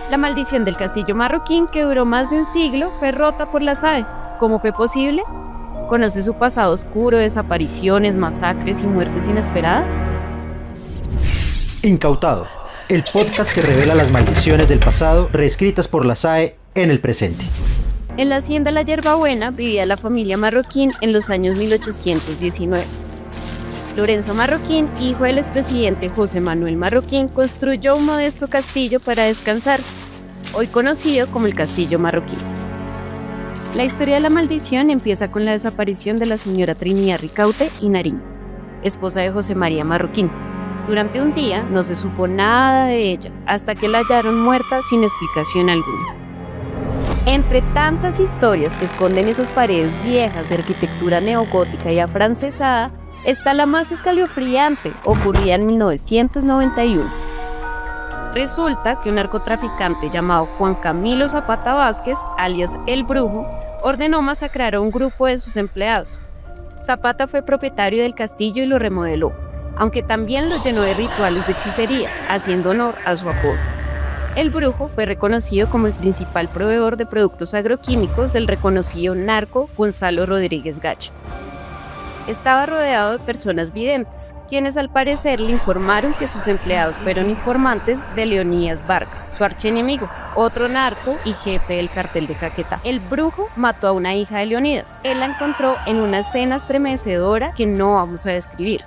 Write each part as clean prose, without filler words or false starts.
La maldición del castillo marroquín, que duró más de un siglo, fue rota por la SAE. ¿Cómo fue posible? ¿Conoce su pasado oscuro, desapariciones, masacres y muertes inesperadas? Incautado, el podcast que revela las maldiciones del pasado reescritas por la SAE en el presente. En la hacienda La Yerbabuena vivía la familia Marroquín en los años 1819. Lorenzo Marroquín, hijo del expresidente José Manuel Marroquín, construyó un modesto castillo para descansar, hoy conocido como el Castillo Marroquín. La historia de la maldición empieza con la desaparición de la señora Trinidad Ricaurte y Nariño, esposa de José María Marroquín. Durante un día no se supo nada de ella, hasta que la hallaron muerta sin explicación alguna. Entre tantas historias que esconden esas paredes viejas de arquitectura neogótica y afrancesada, está la más escalofriante, ocurrida en 1991. Resulta que un narcotraficante llamado Juan Camilo Zapata Vázquez, alias El Brujo, ordenó masacrar a un grupo de sus empleados. Zapata fue propietario del castillo y lo remodeló, aunque también lo llenó de rituales de hechicería, haciendo honor a su apodo. El Brujo fue reconocido como el principal proveedor de productos agroquímicos del reconocido narco Gonzalo Rodríguez Gacha. Estaba rodeado de personas videntes, quienes al parecer le informaron que sus empleados fueron informantes de Leonidas Vargas, su archienemigo, otro narco y jefe del cartel de Caquetá. El Brujo mató a una hija de Leonidas. Él la encontró en una escena estremecedora que no vamos a describir.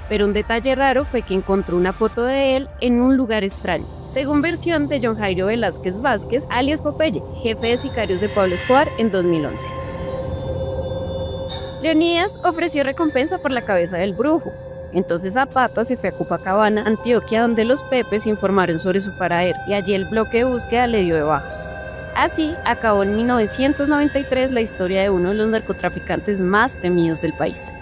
Pero un detalle raro fue que encontró una foto de él en un lugar extraño, según versión de John Jairo Velázquez Vázquez, alias Popeye, jefe de sicarios de Pablo Escobar en 2011. Leonidas ofreció recompensa por la cabeza del Brujo. Entonces Zapata se fue a Copacabana, Antioquia, donde los Pepes informaron sobre su paradero, y allí el bloque de búsqueda le dio de baja. Así acabó en 1993 la historia de uno de los narcotraficantes más temidos del país.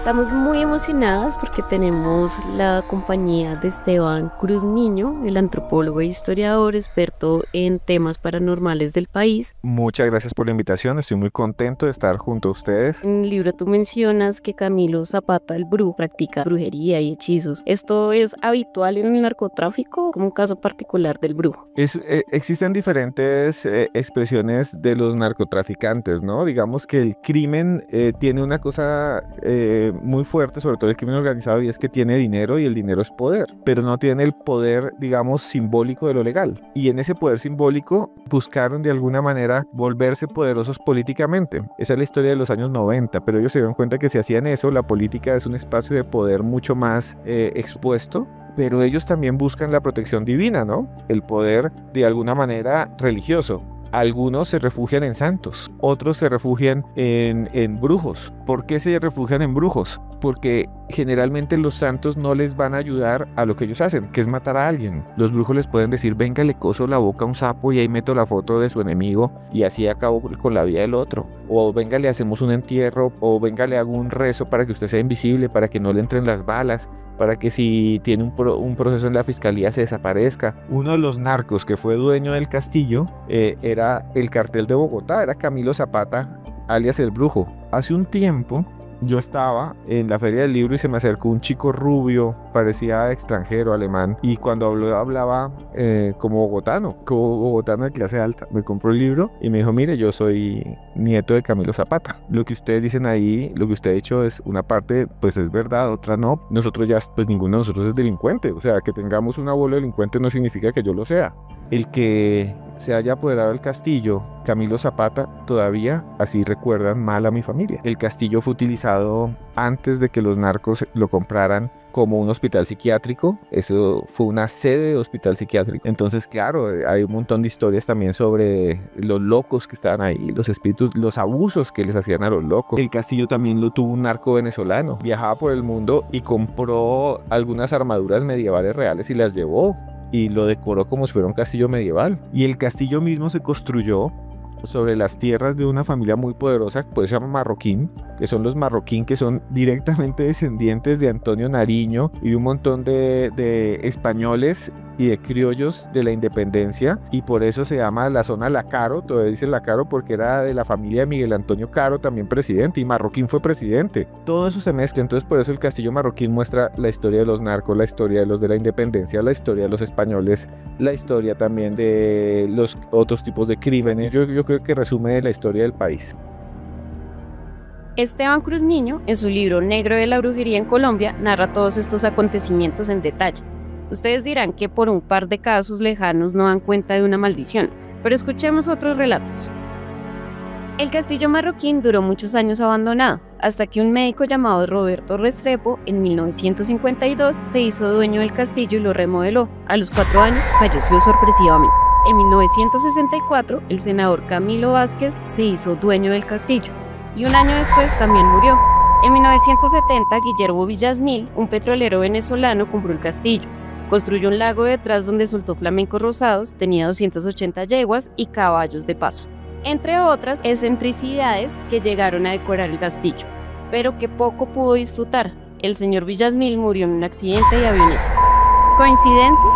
Estamos muy emocionadas porque tenemos la compañía de Esteban Cruz Niño, el antropólogo e historiador experto en temas paranormales del país. Muchas gracias por la invitación, estoy muy contento de estar junto a ustedes. En el libro tú mencionas que Camilo Zapata, el Brujo, practica brujería y hechizos. ¿Esto es habitual en el narcotráfico como un caso particular del brujo? Existen diferentes expresiones de los narcotraficantes, ¿no? Digamos que el crimen tiene una cosa muy fuerte, sobre todo el crimen organizado, y es que tiene dinero y el dinero es poder, pero no tiene el poder, digamos, simbólico de lo legal. Y en ese poder simbólico buscaron de alguna manera volverse poderosos políticamente. Esa es la historia de los años 90, pero ellos se dieron cuenta que si hacían eso, la política es un espacio de poder mucho más expuesto. Pero ellos también buscan la protección divina, ¿no? El poder de alguna manera religioso. Algunos se refugian en santos, otros se refugian en brujos. ¿Por qué se refugian en brujos? Porque generalmente los santos no les van a ayudar a lo que ellos hacen, que es matar a alguien. Los brujos les pueden decir, venga, le coso la boca a un sapo y ahí meto la foto de su enemigo y así acabo con la vida del otro. O venga, le hacemos un entierro, o venga, le hago un rezo para que usted sea invisible, para que no le entren las balas, para que si tiene un proceso en la fiscalía se desaparezca. Uno de los narcos que fue dueño del castillo era el cartel de Bogotá, era Camilo Zapata, alias El Brujo. Hace un tiempo yo estaba en la feria del libro y se me acercó un chico rubio, parecía extranjero, alemán, y cuando hablaba como bogotano de clase alta. Me compró el libro y me dijo, mire, yo soy nieto de Camilo Zapata. Lo que ustedes dicen ahí, lo que usted ha dicho es una parte, pues es verdad, otra no. Nosotros ya, pues ninguno de nosotros es delincuente. O sea, que tengamos un abuelo delincuente no significa que yo lo sea. El que se haya apoderado del castillo, Camilo Zapata, todavía así recuerdan mal a mi familia. El castillo fue utilizado antes de que los narcos lo compraran como un hospital psiquiátrico. Eso fue una sede de hospital psiquiátrico. Entonces, claro, hay un montón de historias también sobre los locos que estaban ahí, los espíritus, los abusos que les hacían a los locos. El castillo también lo tuvo un narco venezolano. Viajaba por el mundo y compró algunas armaduras medievales reales y las llevó y lo decoró como si fuera un castillo medieval. Y el castillo mismo se construyó sobre las tierras de una familia muy poderosa, pues se llama Marroquín, que son los Marroquín, que son directamente descendientes de Antonio Nariño y un montón de españoles y de criollos de la independencia, y por eso se llama la zona La Caro. Todavía dice La Caro porque era de la familia de Miguel Antonio Caro, también presidente, y Marroquín fue presidente. Todo eso se mezcla, entonces por eso el Castillo Marroquín muestra la historia de los narcos, la historia de los de la independencia, la historia de los españoles, la historia también de los otros tipos de crímenes. Yo creo que resume la historia del país. Esteban Cruz Niño, en su libro Negro de la Brujería en Colombia, narra todos estos acontecimientos en detalle. Ustedes dirán que por un par de casos lejanos no dan cuenta de una maldición, pero escuchemos otros relatos. El Castillo Marroquín duró muchos años abandonado, hasta que un médico llamado Roberto Restrepo, en 1952, se hizo dueño del castillo y lo remodeló. A los 4 años falleció sorpresivamente. En 1964, el senador Camilo Vázquez se hizo dueño del castillo, y un año después también murió. En 1970, Guillermo Villasmil, un petrolero venezolano, compró el castillo. Construyó un lago detrás donde soltó flamencos rosados, tenía 280 yeguas y caballos de paso, entre otras excentricidades que llegaron a decorar el castillo, pero que poco pudo disfrutar. El señor Villasmil murió en un accidente de avioneta. ¿Coincidencia?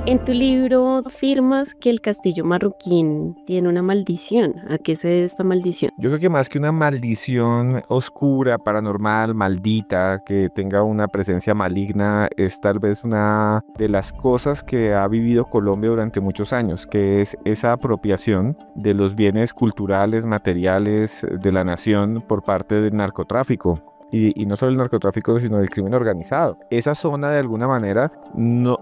En tu libro afirmas que el Castillo Marroquín tiene una maldición. ¿A qué se debe esta maldición? Yo creo que más que una maldición oscura, paranormal, maldita, que tenga una presencia maligna, es tal vez una de las cosas que ha vivido Colombia durante muchos años, que es esa apropiación de los bienes culturales, materiales de la nación por parte del narcotráfico. Y no solo el narcotráfico, sino el crimen organizado. Esa zona, de alguna manera, no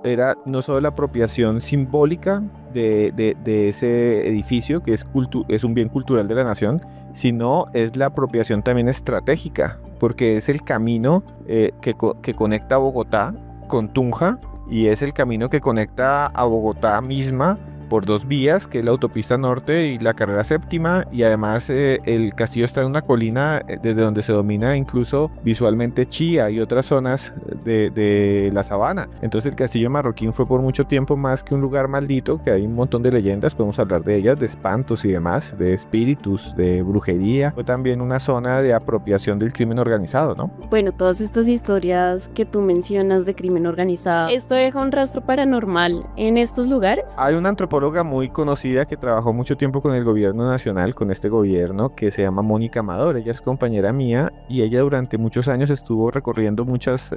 solo la apropiación simbólica de ese edificio, que es un bien cultural de la nación, sino es la apropiación también estratégica, porque es el camino que conecta a Bogotá con Tunja, y es el camino que conecta a Bogotá misma por 2 vías, que es la autopista norte y la carrera séptima, y además el castillo está en una colina desde donde se domina incluso visualmente Chía y otras zonas de la sabana. Entonces el Castillo Marroquín fue por mucho tiempo más que un lugar maldito, que hay un montón de leyendas, podemos hablar de ellas, de espantos y demás, de espíritus, de brujería. Fue también una zona de apropiación del crimen organizado, ¿no? Bueno, todas estas historias que tú mencionas de crimen organizado, ¿esto deja un rastro paranormal en estos lugares? Hay una antropóloga muy conocida que trabajó mucho tiempo con el gobierno nacional, con este gobierno, que se llama Mónica Amador. Ella es compañera mía y ella durante muchos años estuvo recorriendo muchas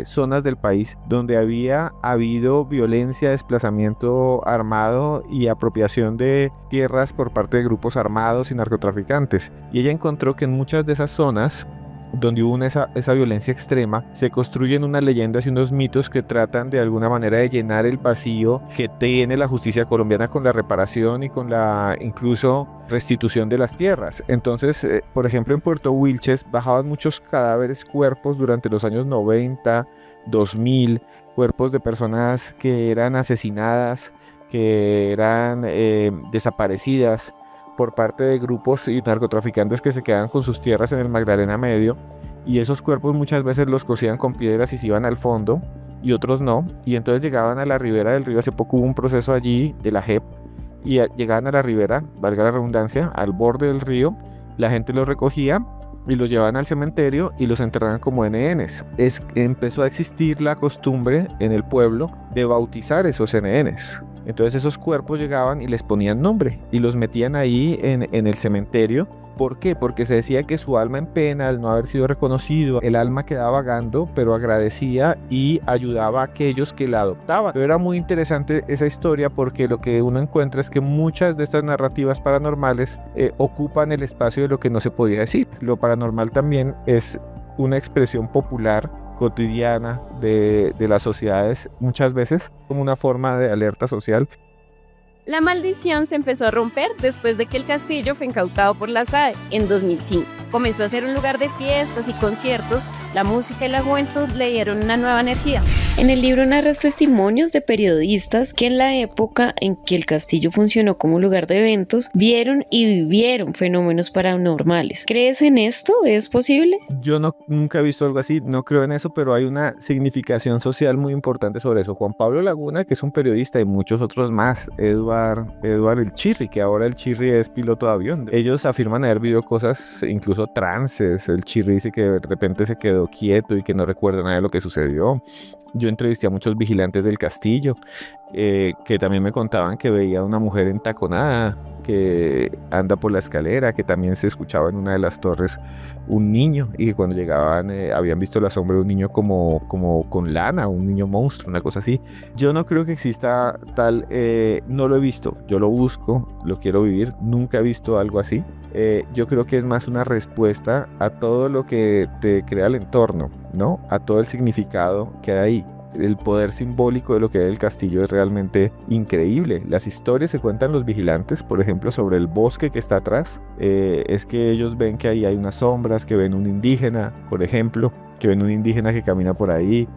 zonas del país donde había habido violencia, desplazamiento armado y apropiación de tierras por parte de grupos armados y narcotraficantes. Y ella encontró que en muchas de esas zonas donde hubo esa violencia extrema, se construyen unas leyendas y unos mitos que tratan de alguna manera de llenar el vacío que tiene la justicia colombiana con la reparación y con la incluso restitución de las tierras. Entonces, por ejemplo, en Puerto Wilches bajaban muchos cadáveres, cuerpos durante los años 90, 2000, cuerpos de personas que eran asesinadas, que eran desaparecidas por parte de grupos y narcotraficantes que se quedaban con sus tierras en el Magdalena Medio, y esos cuerpos muchas veces los cosían con piedras y se iban al fondo y otros no, y entonces llegaban a la ribera del río. Hace poco hubo un proceso allí de la JEP y llegaban a la ribera, valga la redundancia, al borde del río, la gente los recogía y los llevaban al cementerio y los enterraban como NNs. Empezó a existir la costumbre en el pueblo de bautizar esos NNs. Entonces esos cuerpos llegaban y les ponían nombre y los metían ahí en el cementerio. ¿Por qué? Porque se decía que su alma en pena, al no haber sido reconocido, el alma quedaba vagando, pero agradecía y ayudaba a aquellos que la adoptaban. Pero era muy interesante esa historia porque lo que uno encuentra es que muchas de estas narrativas paranormales ocupan el espacio de lo que no se podía decir. Lo paranormal también es una expresión popular cotidiana de las sociedades, muchas veces como una forma de alerta social. La maldición se empezó a romper después de que el castillo fue incautado por la SAE en 2005. Comenzó a ser un lugar de fiestas y conciertos, la música y la juventud le dieron una nueva energía. En el libro narras testimonios de periodistas que en la época en que el castillo funcionó como lugar de eventos, vieron y vivieron fenómenos paranormales. ¿Crees en esto? ¿Es posible? Yo nunca he visto algo así, no creo en eso, pero hay una significación social muy importante sobre eso. Juan Pablo Laguna, que es un periodista, y muchos otros más, Eduard el Chirri, que ahora el Chirri es piloto de avión. Ellos afirman haber vivido cosas, incluso trances. El Chirri dice que de repente se quedó quieto y que no recuerda nada de lo que sucedió. Yo entrevisté a muchos vigilantes del castillo que también me contaban que veía a una mujer entaconada que anda por la escalera, que también se escuchaba en una de las torres un niño, y que cuando llegaban habían visto la sombra de un niño como con lana, un niño monstruo, una cosa así. Yo no creo que exista tal, no lo he visto, yo lo busco, lo quiero vivir, nunca he visto algo así. Yo creo que es más una respuesta a todo lo que te crea el entorno, ¿no? A todo el significado que hay ahí. El poder simbólico de lo que es el castillo es realmente increíble. Las historias que cuentan los vigilantes, por ejemplo, sobre el bosque que está atrás, es que ellos ven que ahí hay unas sombras, que ven un indígena, por ejemplo, que ven un indígena que camina por ahí.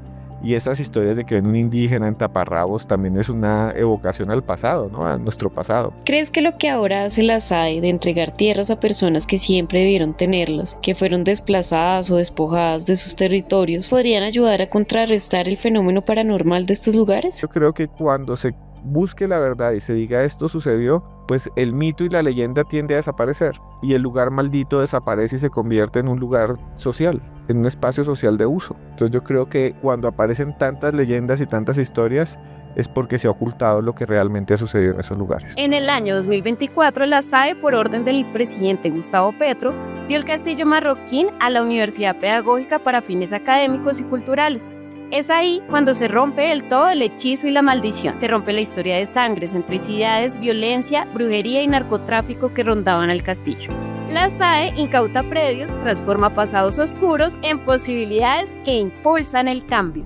Y esas historias de que ven un indígena en taparrabos también es una evocación al pasado, ¿no? A nuestro pasado. ¿Crees que lo que ahora hace la SAE de entregar tierras a personas que siempre debieron tenerlas, que fueron desplazadas o despojadas de sus territorios, podrían ayudar a contrarrestar el fenómeno paranormal de estos lugares? Yo creo que cuando se busque la verdad y se diga esto sucedió, pues el mito y la leyenda tiende a desaparecer y el lugar maldito desaparece y se convierte en un lugar social, en un espacio social de uso. Entonces yo creo que cuando aparecen tantas leyendas y tantas historias es porque se ha ocultado lo que realmente ha sucedido en esos lugares. En el año 2024, la SAE, por orden del presidente Gustavo Petro, dio el Castillo Marroquín a la Universidad Pedagógica para fines académicos y culturales. Es ahí cuando se rompe todo el hechizo y la maldición. Se rompe la historia de sangre, excentricidades, violencia, brujería y narcotráfico que rondaban al castillo. La SAE incauta predios, transforma pasados oscuros en posibilidades que impulsan el cambio.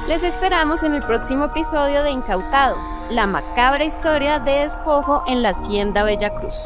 Les esperamos en el próximo episodio de Incautado, la macabra historia de despojo en la Hacienda Bella Cruz.